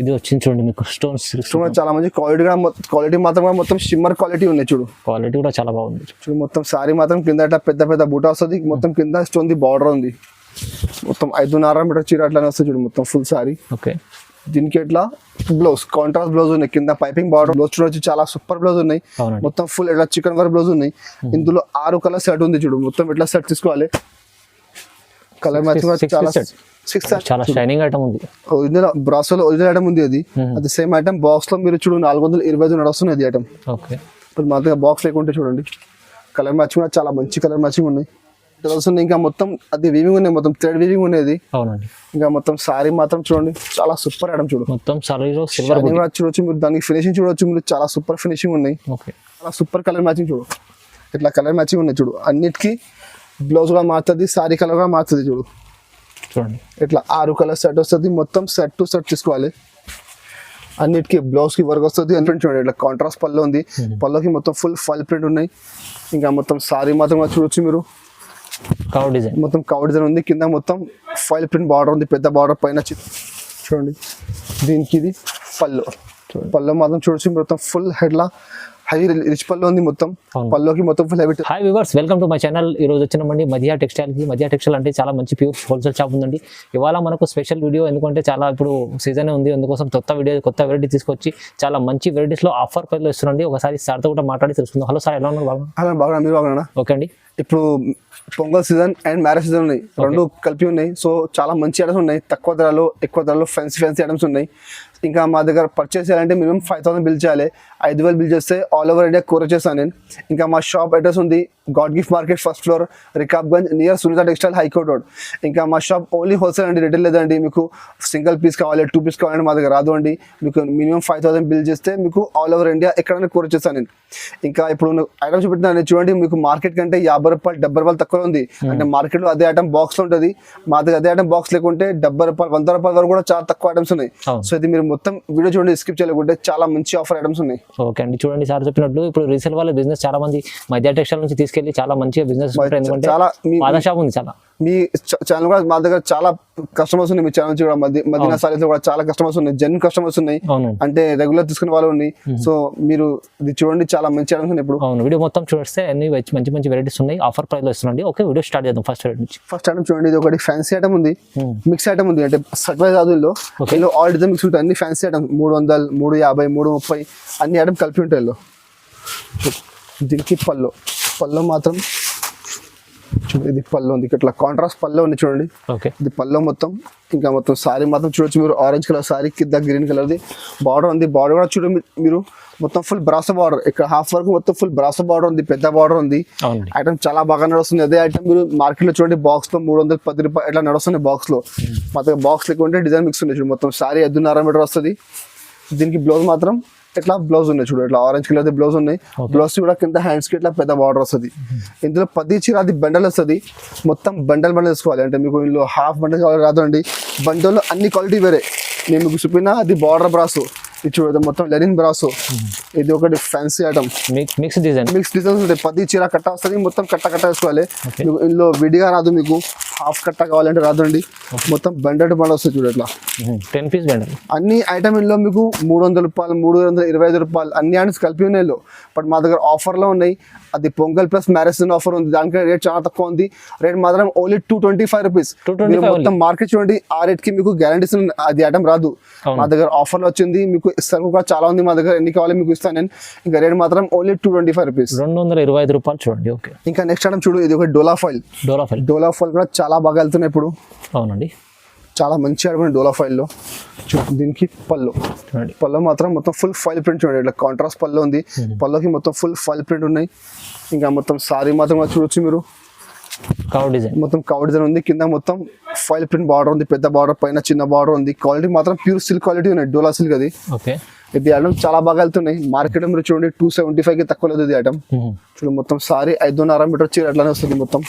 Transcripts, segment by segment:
ఇది వచ్చింది చూడండి మీకు స్టోన్స్ చాలా మంచి క్వాలిటీ మాత్రం మొత్తం షిమ్మర్ క్వాలిటీ ఉన్నాయి చూడు. క్వాలిటీ కూడా చాలా బాగుంది చూడు. మొత్తం సారీ మాత్రం కింద పెద్ద పెద్ద బూటా వస్తుంది. మొత్తం కింద స్టోన్ ది బార్డర్ ఉంది. మొత్తం 5.5 మీటర్ చీర అట్లానే వస్తుంది చూడు. మొత్తం ఫుల్ సారీ. ఓకే. దీనికి ఎట్లా బ్లౌజ్ కాంట్రాస్ట్ బ్లౌజ్ ఉన్నాయి. కింద పైపింగ్ బార్డర్ బ్లౌజ్ చూడొచ్చు. చాలా సూపర్ బ్లౌజ్ ఉన్నాయి. మొత్తం ఫుల్ ఎట్లా చికెన్ వర్క్ బ్లౌజ్ ఉన్నాయి. ఇందులో 6 కలర్ సెట్ ఉంది చూడు. మొత్తం ఎట్లా సెట్ తీసుకోవాలి. కలర్ మ్యాచింగ్ చాలా షైనింగ్ ఐటమ్ ఉంది. ఒరిజినల్ బ్రాసోలో ఒరిజినల్ ఐటమ్ ఉంది. అది సేమ్ ఐటమ్ బాక్స్ లో మీరు చూడు 425 నడుస్తుంది అది ఐటమ్. ఓకే. ఇప్పుడు మా దగ్గర బాక్స్ లేకుంటే చూడండి. కలర్ మ్యాచింగ్ కూడా చాలా మంచి కలర్ మ్యాచింగ్ ఉన్నాయి. ఇంకా మొత్తం అది వీవింగ్ ఉన్నాయి. మొత్తం థ్రెడ్ వీవింగ్ ఉండేది. అవునండి. ఇంకా మొత్తం సారీ మాత్రం చూడండి చాలా సూపర్ ఐటమ్ చూడు. మొత్తం సారీలో సిల్వర్ కూడా చూడొచ్చు మీరు. దానికి ఫినిషింగ్ చూడొచ్చు మీరు. చాలా సూపర్ ఫినిషింగ్ ఉన్నాయి. ఓకే. చాలా సూపర్ కలర్ మ్యాచింగ్ చూడు. ఇట్లా కలర్ మ్యాచింగ్ ఉన్నాయి చూడు. అన్నిటికీ బ్లౌజ్ కూడా మారుతుంది. సారీ కలర్ కూడా మారుతుంది చూడు. చూడండి ఇట్లా 6 కలర్ సెట్ వస్తుంది. మొత్తం సెట్ టు సెట్ తీసుకోవాలి. అన్నిటికీ బ్లౌజ్ కి వర్క్ వస్తుంది. ప్రింట్ చూడండి. ఇట్లా కాంట్రాస్ట్ పళ్ళు ఉంది. పళ్ళుకి మొత్తం ఫుల్ ఫైల్ ప్రింట్ ఉన్నాయి. ఇంకా మొత్తం సారీ మాత్రం చూడొచ్చు మీరు. కవ్ డిజైన్ మొత్తం కవ్ డిజైన్ ఉంది. కింద మొత్తం ఫైల్ ప్రింట్ బార్డర్ ఉంది. పెద్ద బార్డర్ పైన చూడండి. దీనికి ఇది పళ్ళు మాత్రం చూడొచ్చు. మొత్తం ఫుల్ హెడ్ లా హెవీ రిచ్ పళ్ళు ఉంది. మొత్తం పళ్ళుకి మొత్తం full heavy. Hi viewers, welcome to my channel. ఈ రోజు వచ్చినామండి మధ్య టెక్స్టైల్ కి. మధ్య టెక్స్టైల్ అంటే చాలా మంచి ప్యూర్ హోల్సేల్ షాప్ ఉందండి. ఇవాళ మనకు స్పెషల్ వీడియో, ఎందుకంటే చాలా ఇప్పుడు సీజన్ ఉంది. అందుకోసం కొత్త వెరైటీ తీసుకొచ్చి చాలా మంచి వెరైటీస్ లో ఆఫర్ ప్రైస్ లో ఇస్తున్నాండి. ఒకసారి సార్ తో కూడా మాట్లాడి తెలుసుకుందాం. హలో సార్, ఎలా ఉన్నారు? బాగా మీరు బాగున్నా? ఓకే అండి. ఇప్పుడు pongal season and marriage season ఉన్నాయి. రెండు కలిపి ఉన్నాయి. సో చాలా మంచి ఐటమ్స్ ఉన్నాయి. తక్కువ ధరలో ఎక్కువ ధరలో ఫ్యాన్సీ ఐటమ్స్ ఉన్నాయి. ఇంకా మా దగ్గర పర్చేస్ చేయాలంటే మినిమం 5,000 బిల్ చేయాలి. 5,000 బిల్ చేస్తే ఆల్ ఓవర్ ఇండియా కోర్ చేస్తాను నేను. ఇంకా మా షాప్ అడ్రస్ ఉంది God Gift market, first floor, Rikabganj, near Sunitha textile, high court road. ఇంకా మా షాప్ ఓన్లీ హోల్సేల్ అండి, రిటైల్ లేదండి. మీకు సింగిల్ పీస్ కావాలి, 2 పీస్ కావాలంటే మా దగ్గర రాదు అండి. మీకు మినిమం 5,000 బిల్ చేస్తే మీకు ఆల్ ఓవర్ ఇండియా ఎక్కడైనా కోర్ చేస్తాను నేను. ఇంకా ఇప్పుడు ఐటమ్స్ చూపెట్టిన చూడండి. మీకు మార్కెట్ కంటే 50 రూపాయలు 70 రూపాయలు తక్కువ ఉంది. అంటే మార్కెట్ లో అదే ఐటమ్ బాక్స్ లో ఉంటుంది. మా దగ్గర అదే ఐటమ్ బాక్స్ లేకుంటే 70 రూపాయలు 100 రూపాయల వరకు కూడా చాలా తక్కువ ఐటమ్స్ ఉన్నాయి. సో ఇది మీరు మొత్తం వీడియో చూడండి, స్కిప్ చేయలేకుంటే చాలా మంచి ఆఫర్ ఐటమ్స్ ఉన్నాయి. ఓకే అండి. చూడండి సార్ చెప్పినట్లు ఇప్పుడు రీసేల్ వాళ్ళ బిజినెస్ చాలా మంది మధ్య టెక్స్టైల్ నుంచి తీసుకెళ్లి చాలా మంచిగా బిజినెస్, ఎందుకంటే చాలా పాద షాప్ ఉంది. చాలా మీ ఛానల్ కూడా మా దగ్గర చాలా కస్టమర్స్ ఉన్నాయి. మీ ఛానల్ కూడా మదీనా సారీస్ కూడా చాలా కస్టమర్స్ ఉన్నాయి. జెన్యున్ కస్టమర్స్ ఉన్నాయి. అంటే రెగ్యులర్ తీసుకునే వాళ్ళు ఉన్నాయి. సో మీరు ఇది చూడండి, చాలా మంచి ఐటమ్స్ ఉన్నాయి. ఇప్పుడు వీడియో మొత్తం చూస్తే అన్ని మంచి మంచి వెరైటీస్ ఉన్నాయి. ఆఫర్ ప్రైస్ లో ఇస్తున్నాండి. ఓకే, వీడియో స్టార్ట్ చేద్దాం. ఫస్ట్ ఐటమ్ చూడండి. ఇది ఒకటి ఫ్యాన్సీ ఐటమ్ ఉంది, మిక్స్ ఐటమ్ ఉంది. అంటే సర్ప్రైజ్ ఆదుల్లో ఆల్ డిజైన్ మిక్స్ ఉంటాయి. అన్ని ఫ్యాన్సీ ఐటమ్ 300, 350, 330 అన్ని ఐటమ్ కలిపి ఉంటాయి. దీనికి పళ్ళు మాత్రం చూడండి. ఇది పళ్ళు ఉంది. ఇట్లా కాంట్రాస్ట్ పళ్ళు ఉంది చూడండి. ఇది పళ్ళు మొత్తం. ఇంకా మొత్తం సారీ మాత్రం చూడొచ్చు మీరు. ఆరెంజ్ కలర్ సారీ, కింద గ్రీన్ కలర్ ది బార్డర్ ఉంది. బార్డర్ కూడా చూడండి మీరు. మొత్తం ఫుల్ బ్రాసో బార్డర్. ఇక్కడ హాఫ్ వరకు మొత్తం ఫుల్ బ్రాసో బార్డర్ ఉంది. పెద్ద బార్డర్ ఉంది. ఐటమ్ చాలా బాగా నడుస్తుంది. అదే ఐటమ్ మీరు మార్కెట్ లో చూడండి బాక్స్ లో 310 రూపాయలు ఇట్లా నడుస్తుంది. బాక్స్ లో మా దగ్గర బాక్స్ లేకుంటే డిజైన్ మిక్స్ ఉంది చూడు. మొత్తం సారీ 5.5 మీటర్ వస్తుంది. దీనికి బ్లౌజ్ మాత్రం ఇట్లా బ్లౌజ్ ఉన్నాయి చూడు. ఇట్లా ఆరెంజ్ కలర్ బ్లౌజ్ ఉన్నాయి. బ్లౌజ్ కూడా కింద హ్యాండ్స్ కి ఇట్లా పెద్ద బార్డర్ వస్తుంది. ఇందులో 10 చీర అది బండల్ వస్తుంది. మొత్తం బండల్ తీసుకోవాలి. అంటే మీకు ఇందులో హాఫ్ బండల్ కావాలి రాదండి. బండల్లో అన్ని క్వాలిటీ వేరే. నేను మీకు చూపిన అది బార్డర్ బ్రాసు. ఇది చూడదు మొత్తం లెనిన్ బ్రాసు. ఇది ఒకటి ఫ్యాన్సీ ఐటమ్, మిక్స్ డిజైన్స్ ఉంటాయి. 10 చీర కట్ట వస్తుంది. మొత్తం కట్ట వేసుకోవాలి. ఇందులో విడిగా రాదు. మీకు హాఫ్ కట్ట కావాలంటే రాదండి. మొత్తం బండెడ్ బండ వస్తుంది చూడు. ఇట్లా 10 పీస్ బండల్. అన్ని ఐటమ్ ఇందులో మీకు 300 రూపాయలు, 325 రూపాయలు అన్ని ఐటమ్స్ కలిపి ఉన్నాయి. బట్ మా దగ్గర ఆఫర్ లో ఉన్నాయి. అది పొంగల్ ప్లస్ మ్యారేజ్ ఆఫర్ ఉంది. దానికంటే రేట్ చాలా తక్కువ ఉంది. రేట్ మాత్రం ఓన్లీ 225 రూపీస్. మొత్తం మార్కెట్ చూడండి. ఆ రేట్ కి మీకు గ్యారంటీస్ అది ఐటమ్ రాదు. మా దగ్గర ఆఫర్ లో వచ్చింది. మీకు సరుకు కూడా చాలా ఉంది. మా దగ్గర ఎన్ని కావాలి మీకు ఇస్తాను నేను. ఇంకా రేట్ మాత్రం ఓన్లీ 225 రూపీస్, 225 రూపాయలు చూడండి. ఓకే. ఇంకా నెక్స్ట్ ఐటమ్ చూడు. ఇది ఒక డోలా ఫైల్ కూడా చాలా బాగా వెళ్తున్నాయి ఇప్పుడు. అవునండి, చాలా మంచి ఐటమ్ డోలా ఫైల్ లో. దీనికి పళ్ళు మాత్రం మొత్తం ఫుల్ ఫైల్ ప్రింట్ చూడండి. ఇట్లా కాంట్రాస్ట్ పళ్ళు ఉంది. పళ్ళుకి మొత్తం ఫుల్ ఫైల్ ప్రింట్ ఉన్నాయి. ఇంకా మొత్తం సారీ మాత్రం చూడొచ్చు మీరు. మొత్తం కవ్ డిజైన్ ఉంది. కింద మొత్తం ఫైల్ ప్రింట్ బార్డర్ ఉంది. పెద్ద బార్డర్ పైన చిన్న బార్డర్ ఉంది. క్వాలిటీ మాత్రం ప్యూర్ సిల్క్ క్వాలిటీ ఉన్నాయి. డోలా సిల్క్ అది. ఇది ఐటమ్ చాలా బాగా వెళ్తున్నాయి. మార్కెట్ మీరు చూడండి 275 కి తక్కువ లేదు ఇది ఐటమ్. చూడు మొత్తం సారీ 5.5 మీటర్ చీర అట్లానే వస్తుంది. మొత్తం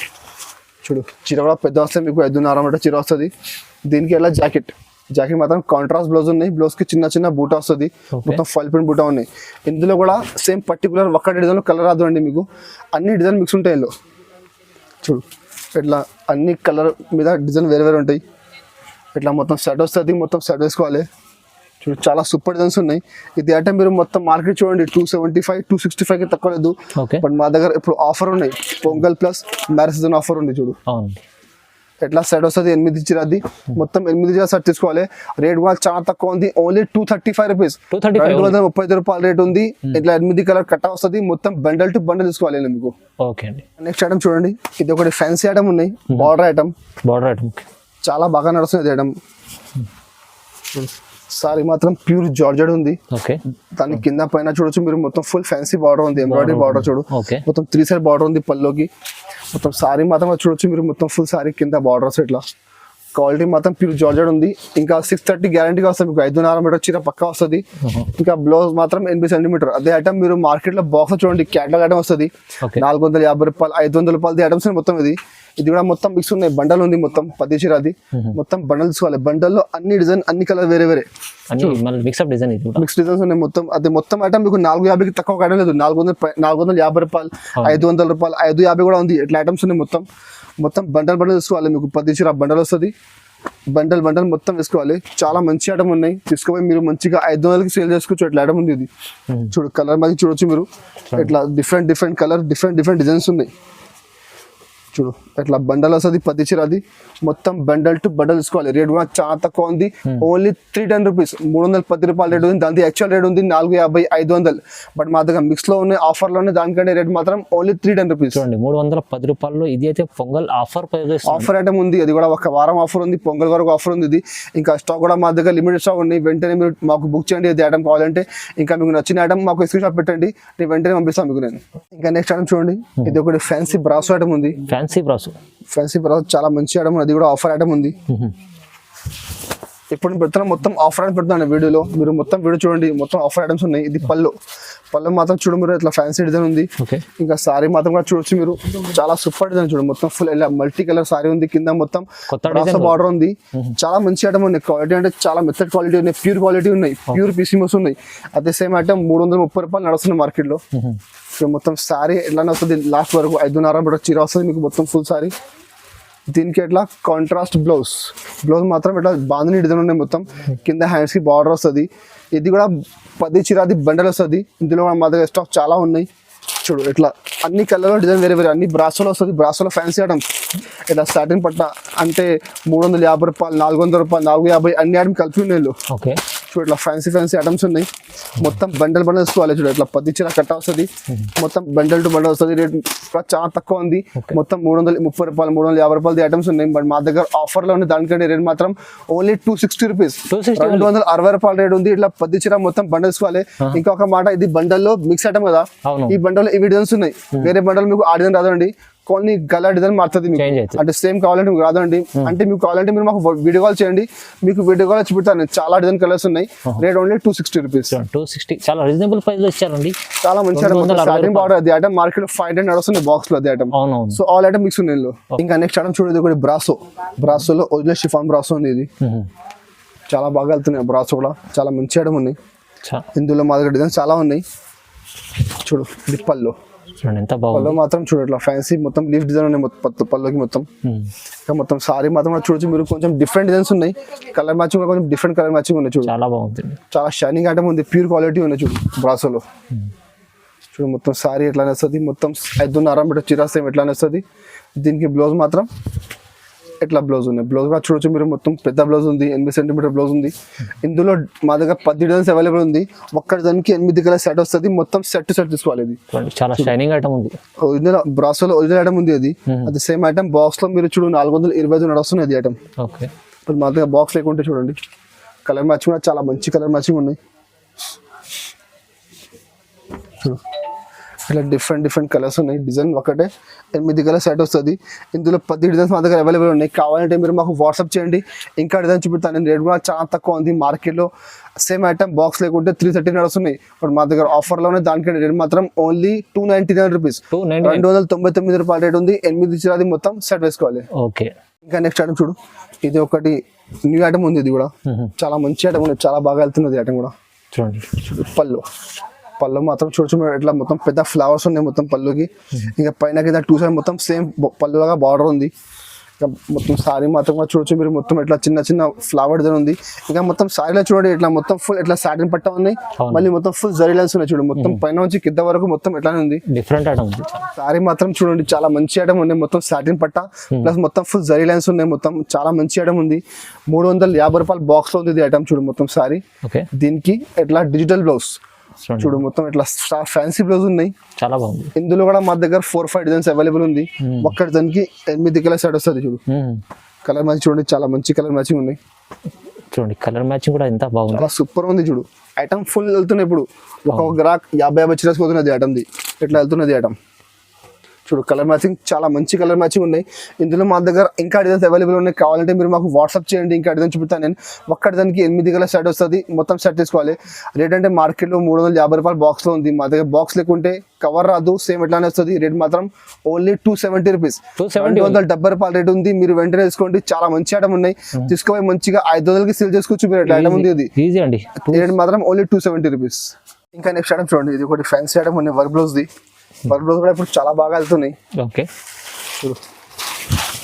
చూడు చీర కూడా పెద్ద వస్తుంది. మీకు 5.5 మీటర్ చీర వస్తుంది. దీనికి ఎలా జాకెట్ మాత్రం కాంట్రాస్ట్ బ్లౌజ్ ఉన్నాయి. బ్లౌజ్ కి చిన్న బూటా వస్తుంది. మొత్తం ఫైల్ ప్రింట్ బూటా ఉన్నాయి. ఇందులో కూడా సేమ్ పర్టికులర్ ఒక్కటి డిజైన్ కలర్ రాదు అండి. మీకు అన్ని డిజైన్ మిక్స్ ఉంటాయి ఇందులో. చూడు ఇట్లా అన్ని కలర్ మీద డిజైన్ వేరే ఉంటాయి. ఇట్లా మొత్తం సెట్ వస్తుంది. మొత్తం సెట్ వేసుకోవాలి. చూడు చాలా సూపర్ డిజైన్స్ ఉన్నాయి. ఇది ఐటమ్ మీరు మొత్తం మార్కెట్ చూడండి 275 265 కి తక్కువ లేదు. ఓకే బట్ మా దగ్గర ఇప్పుడు ఆఫర్ ఉన్నాయి, pongal plus marriage season offer ఉంది. చూడు అవును ఎట్లా సెట్ వస్తుంది 8 చిరాది మొత్తం 8 చిరా సెట్ తీసుకోవాలి. రేట్ కూడా చాలా తక్కువ ఉంది, ఓన్లీ 235 రూపీస్, 235 రూపాయల రేట్ ఉంది. ఇట్లా 8 కలర్ కట్ట వస్తుంది, మొత్తం బండల్ టు బండల్ తీసుకోవాలి మీకు. ఓకే అండి. నెక్స్ట్ ఐటమ్ చూడండి, ఇది ఒకటి ఫ్యాన్సీ ఐటమ్ ఉన్నాయి, బార్డర్ ఐటమ్. బార్డర్ ఐటమ్ చాలా బాగా నడుస్తుంది ఐటమ్. సారీ మాత్రం ప్యూర్ జార్జెట్ ఉంది. ఓకే దాని కింద పైన చూడొచ్చు మీరు, మొత్తం ఫుల్ ఫ్యాన్సీ బార్డర్ ఉంది, ఎంబ్రాయిడరీ బార్డర్ చూడు. ఓకే మొత్తం 3 సైడ్ బార్డర్ ఉంది పల్లోకి. మొత్తం సారీ మాత్రం చూడొచ్చు మీరు, మొత్తం ఫుల్ సారీ కింద బార్డర్స్ ఇట్లా. క్వాలిటీ మాత్రం ప్యూర్ జార్జెట్ ఉంది. ఇంకా 630 గ్యారంటీగా వస్తుంది మీకు, 5.5 మీటర్ చీర పక్కా వస్తుంది. ఇంకా బ్లౌజ్ మాత్రం 8 సెంటీమీటర్. అదే ఐటమ్ మీరు మార్కెట్ లో బాక్స్ చూడండి, క్యాటలాగ్ ఐటమ్ వస్తుంది 450 రూపాయలు, 500 రూపాయలది ఐటమ్స్ మొత్తం. ఇది కూడా మొత్తం మిక్స్ ఉన్నాయి, బండల్ ఉంది మొత్తం 10 చీర. అది మొత్తం బండల్ తీసుకోవాలి. బండల్లో అన్ని డిజైన్, అన్ని కలర్ వేరే వేరే మిక్స్అప్ డిజైన్, మిక్స్ డిజైన్స్ ఉన్నాయి మొత్తం. అది మొత్తం ఐటమ్ మీకు 450కి తక్కువ ఐటమ్ లేదు. 450 రూపాయలు, 500 రూపాయలు, 550 కూడా ఉంది. ఇట్లా ఐటమ్స్ ఉన్నాయి మొత్తం. మొత్తం బండల్ బండల్ తీసుకోవాలి మీకు, 10 చీర బండల్ వస్తుంది. బండల్ బండల్ మొత్తం తీసుకోవాలి. చాలా మంచి ఐటమ్ ఉన్నాయి, తీసుకుపోయి మీరు మంచిగా 500కి సేల్ చేసుకోవచ్చు. ఇట్లా ఐటమ్ ఉంది. ఇది చూడు కలర్ మాది చూడొచ్చు మీరు, ఇట్లా డిఫరెంట్ కలర్, డిఫరెంట్ డిజైన్స్ ఉన్నాయి. చూడు ఇట్లా బండల్ వస్తుంది 10 చీర. అది మొత్తం బండల్ టు బండల్ తీసుకోవాలి. రేట్ కూడా చాలా తక్కువ ఉంది, ఓన్లీ 310 రూపీస్, 310 రూపాయల రేట్ ఉంది. దాని యాక్చువల్ రేట్ ఉంది 450 500. బట్ మా దగ్గర మిక్స్ లో ఉన్నాయి, ఆఫర్ లో ఉన్నాయి. దానికంటే రేట్ మాత్రం ఓన్లీ 310 రూపీస్. చూడండి 310 రూపాయల్లో ఇది అయితే పొంగల్ ఆఫర్ ఆఫర్ ఐటమ్ ఉంది. అది కూడా ఒక వారం ఆఫర్ ఉంది, పొంగల్ వరకు ఆఫర్ ఉంది. ఇది ఇంకా స్టాక్ కూడా మా దగ్గర లిమిటెడ్ స్టాక్ ఉంది. వెంటనే మీరు మాకు బుక్ చేయండి. ఇది ఐటమ్ కావాలంటే, ఇంకా మీకు నచ్చిన ఐటమ్ మాకు స్క్రీన్ షాట్ పెట్టండి, నేను వెంటనే పంపిస్తాను మీకు నేను. ఇంకా నెక్స్ట్ ఐటమ్ చూడండి, ఇది ఒకటి ఫ్యాన్సీ బ్రాసో ఐటమ్ ఉంది. ఫ్యాన్సీ బ్రాసో చాలా మంచి ఐటమ్, అది కూడా ఆఫర్ ఐటమ్ ఉంది. ఇప్పుడు పెడుతున్నా మొత్తం ఆఫర్ ఐటమ్ పెడుతున్నాను వీడియోలో, మీరు మొత్తం వీడియో చూడండి, మొత్తం ఆఫర్ ఐటమ్స్ ఉన్నాయి. ఇది పళ్ళు మాత్రం చూడు మీరు, ఇట్లా ఫ్యాన్సీ డిజైన్ ఉంది. ఇంకా సారీ మాత్రం కూడా చూడొచ్చు మీరు, చాలా సూపర్ డిజైన్ చూడు. మొత్తం ఫుల్ ఇలా మల్టీ కలర్ సారీ ఉంది, కింద మొత్తం బార్డర్ ఉంది. చాలా మంచి ఐటమ్ ఉన్నాయి. క్వాలిటీ అంటే చాలా మెథడ్ క్వాలిటీ ఉన్నాయి, ప్యూర్ క్వాలిటీ ఉన్నాయి, ప్యూర్ పీసీమోస్ ఉన్నాయి. అదే సేమ్ ఐటమ్ 330 రూపాయలు నడుస్తుంది మార్కెట్ లో. మొత్తం సారీ ఎట్లానే వస్తుంది, లాస్ట్ వరకు 5.5 మీటర్ చీర వస్తుంది మీకు, మొత్తం ఫుల్ సారీ. దీనికి ఎట్లా కాంట్రాస్ట్ బ్లౌజ్ మాత్రం ఇట్లా బాంధని డిజైన్ ఉన్నాయి. మొత్తం కింద హ్యాండ్స్ కి బార్డర్ వస్తుంది. ఇది కూడా 10 చీరాది బండల్ వస్తుంది. ఇందులో మా దగ్గర స్టాక్ చాలా ఉన్నాయి. చూడు ఇట్లా అన్ని కలర్లో డిజైన్ వేరే వేరే, అన్ని బ్రాసోలో వస్తుంది. బ్రాసోలో ఫ్యాన్సీ ఐటమ్ ఇట్లా స్టార్టింగ్ పట్ట అంటే 350 రూపాయలు, 400 రూపాయలు, 450 అన్ని ఐటమ్ కలిపి ఉన్నాయి. చూడు ఇట్లా ఫ్యాన్సీ ఐటమ్స్ ఉన్నాయి. మొత్తం బండల్ తీసుకోవాలి. చూడు ఇట్లా 10 చీర కట్ట వస్తుంది, మొత్తం బండల్ టు బండల్ వస్తుంది. రేట్ చాలా తక్కువ ఉంది, మొత్తం 330 రూపాయలు, 350 రూపాయలు ఐటమ్స్ ఉన్నాయి. బట్ మా దగ్గర ఆఫర్ లో ఉంది. దానికంటే రేట్ మాత్రం ఓన్లీ 260 రూపీస్, 260 రూపాయల రేట్ ఉంది. ఇట్లా 10 చీర మొత్తం బండల్ తీసుకోవాలి. ఇంకొక మాట, ఇది బండల్లో మిక్స్ ఐటమ్ కదా, ఈ బండల్ ఇవి డిజైన్స్ ఉన్నాయి. వేరే బండల్ మీకు ఆ డిజైన్ రాదండి, కొన్ని కలర్ డిజైన్ మారుతుంది మీకు. అంటే సేమ్ కావాలంటే మీకు రాదండి. అంటే మీకు కావాలంటే మీరు మాకు వీడియో కాల్ చేయండి, మీకు వీడియో కాల్ చూపిస్తాను. చాలా డిజైన్ కలర్స్ ఉన్నాయి. Rate only 260 rupees. 260 చాలా రీజనబుల్ ప్రైస్ లో ఇచ్చారండి. చాలా మంచి స్టార్టింగ్ బార్డర్. అది ఐటమ్ మార్కెట్ లో 500 నడుస్తుంది బాక్స్ లో. అది item so all item mix ఉన్నాయి. ఇంకా నెక్స్ట్ ఐటమ్ చూడదు ఒకటి బ్రాసోలో ఒరిజినల్ షిఫాన్ బ్రాసో ఉంది. ఇది చాలా బాగా వెళ్తున్నాయి. బ్రాసో కూడా చాలా మంచి ఐటమ్ ఉన్నాయి. ఇందులో మా దగ్గర డిజైన్ చాలా ఉన్నాయి. చూడు ఇది పళ్ళు మాత్రం చూడు ఇట్లా ఫ్యాన్సీ మొత్తం లీఫ్ డిజైన్ ఉన్నాయి పళ్ళుకి మొత్తం. ఇంకా మొత్తం సారీ మాత్రం చూడొచ్చు మీరు, కొంచెం డిఫరెంట్ డిజైన్స్ ఉన్నాయి. కలర్ మ్యాచింగ్ కొంచెం డిఫరెంట్ కలర్ మ్యాచింగ్ ఉన్నాయి. చూడు చాలా బాగుంది, చాలా షైనింగ్ ఐటమ్ ఉంది, ప్యూర్ క్వాలిటీ ఉన్నాయి. చూడు బ్రాసోలో చూడు మొత్తం సారీ ఎట్లానే వస్తుంది, మొత్తం 5.5 మీటర్ చీర సేమ్ ఎట్లానే వస్తుంది. దీనికి బ్లౌజ్ మాత్రం ఎట్లా బ్లౌజ్ ఉన్నాయి. బ్లౌజ్ కూడా చూడొచ్చు మీరు, మొత్తం పెద్ద బ్లౌజ్ ఉంది, 8 సెంటీమీటర్ బ్లౌజ్ ఉంది. ఇందులో మా దగ్గర 10 డిజైన్స్ అవైలబుల్ ఉంది. ఒక్క దానికి 8 కలర్ సెట్ వస్తుంది. మొత్తం సెట్ తీసుకోవాలి. ఇది చాలా షైనింగ్ ఐటమ్ ఉంది. ఒరిజినల్ బ్రాసోలో ఒరిజినల్ ఐటమ్ ఉంది. అది సేమ్ ఐటమ్ బాక్స్ లో మీరు చూడు 425 నడుస్తుంది. అది ఐటమ్ మా దగ్గర బాక్స్ లేకుంటే చూడండి, కలర్ మ్యాచింగ్ కూడా చాలా మంచి కలర్ మ్యాచింగ్ ఉన్నాయి. చూడు ఇట్లా డిఫరెంట్ కలర్స్ ఉన్నాయి. డిజైన్ ఒకటే 8 కలర్ సెట్ వస్తుంది. ఇందులో 10 డిజైన్స్ మా దగ్గర అవైలబుల్ ఉన్నాయి. కావాలంటే మీరు మాకు వాట్సాప్ చేయండి, ఇంకా డిజైన్ చూపిస్తాను. రేట్ కూడా చాలా తక్కువ ఉంది. మార్కెట్లో సేమ్ ఐటమ్ బాక్స్ లేకుంటే 330 నడుస్తున్నాయి. బట్ మా దగ్గర ఆఫర్లో ఉన్నాయి. దానికంటే రేట్ మాత్రం ఓన్లీ 299 రూపీస్, 299 రూపాయల రేట్ ఉంది. 8 చీరది మొత్తం సెట్ వేసుకోవాలి. ఇంకా నెక్స్ట్ ఐటమ్ చూడు, ఇది ఒకటి న్యూ ఐటమ్ ఉంది. ఇది కూడా చాలా మంచి ఐటమ్ ఉంది, చాలా బాగా వెళ్తున్నది ఐటమ్ కూడా. చూడండి పళ్ళు మాత్రం చూడొచ్చు ఇట్లా మొత్తం పెద్ద ఫ్లవర్స్ ఉన్నాయి మొత్తం పళ్ళుకి. ఇంకా పైన కింద 2 సైడ్ మొత్తం సేమ్ పళ్ళులాగా బార్డర్ ఉంది. ఇంకా మొత్తం సారీ మాత్రం కూడా చూడొచ్చు మీరు, మొత్తం ఇట్లా చిన్న చిన్న ఫ్లవర్ డిజైన్ ఉంది. ఇంకా మొత్తం సారీలో చూడండి ఇట్లా మొత్తం ఫుల్ ఇట్లా సాటిన్ పట్ట ఉన్నాయి, మళ్ళీ మొత్తం ఫుల్ జరీ లైన్స్ ఉన్నాయి చూడు, మొత్తం పైన నుంచి కింద వరకు మొత్తం ఎట్లానే ఉంది. డిఫరెంట్ ఐటమ్ ఉంది. సారీ మాత్రం చూడండి చాలా మంచి ఐటమ్ ఉన్నాయి, మొత్తం సాటిన్ పట్ట ప్లస్ మొత్తం ఫుల్ జరీ లైన్స్ ఉన్నాయి, మొత్తం చాలా మంచి ఐటమ్ ఉంది. 350 రూపాయల బాక్స్ లో ఉంది ఇది ఐటమ్ చూడు మొత్తం సారీ. ఓకే, దీనికి ఇట్లా డిజిటల్ బ్లౌజ్ చూడు, మొత్తం ఇట్లా ఫ్యాన్సీ బ్లౌజ్ ఉన్నాయి, చాలా బాగుంది. ఇందులో కూడా మా దగ్గర 4-5 డిజైన్స్ అవైలబుల్ ఉంది. ఒక్కటి దానికి 8 కలర్ సెట్ వస్తుంది చూడు. కలర్ మ్యాచింగ్ చూడండి చాలా మంచి కలర్ మ్యాచింగ్ ఉన్నాయి. చూడండి కలర్ మ్యాచింగ్ కూడా ఎంత బాగుంది, చాలా సూపర్ ఉంది చూడు. ఐటమ్ ఫుల్ వెళ్తున్నాయి ఇప్పుడు, ఒక్కొక్క గ్రాక్ 50 చిరాస్ పోతున్నది ఐటమ్ది, ఇట్లా వెళ్తున్నది ఐటమ్ చూడు. కలర్ మ్యాచింగ్ చాలా మంచి కలర్ మ్యాచింగ్ ఉన్నాయి. ఇందులో మా దగ్గర ఇంకా డిజైన్స్ అవైలబుల్ ఉన్నాయి, కావాలంటే మీరు మాకు వాట్సాప్ చేయండి, ఇంకా డిజైన్ చూపుతాను నేను. ఒక్కటి దానికి 8 కలర్ సెట్ వస్తుంది, మొత్తం సెట్ తీసుకోవాలి. రేట్ అంటే మార్కెట్లో 350 రూపాయల బాక్స్లో ఉంది, మా దగ్గర బాక్స్ లేకుంటే కవర్ రాదు, సేమ్ ఎట్లానే వస్తుంది. రేట్ మాత్రం ఓన్లీ 270 రూపీస్, 270 రూపాయల రేట్ ఉంది. మీరు వెంటనే తీసుకోండి, చాలా మంచి ఐటమ్ ఉన్నాయి. తీసుకోవాలి మంచిగా 500కి సేల్ చేసుకోవచ్చు మీరు, ఎట్లా ఐటమ్ ఉంది ఇది. ఈజీ అండి. రేట్ మాత్రం ఓన్లీ 270 రూపీస్. ఇంకా నెక్స్ట్ ఐటమ్ చూడండి, ఇది ఒకటి ఫ్యాన్సీ ఐటమ్ ఉంది, వర్క్ బ్లౌజ్ది. వర్క్ బ్లౌజ్ కూడా ఇప్పుడు చాలా బాగా వెళ్తున్నాయి. ఓకే, చూడు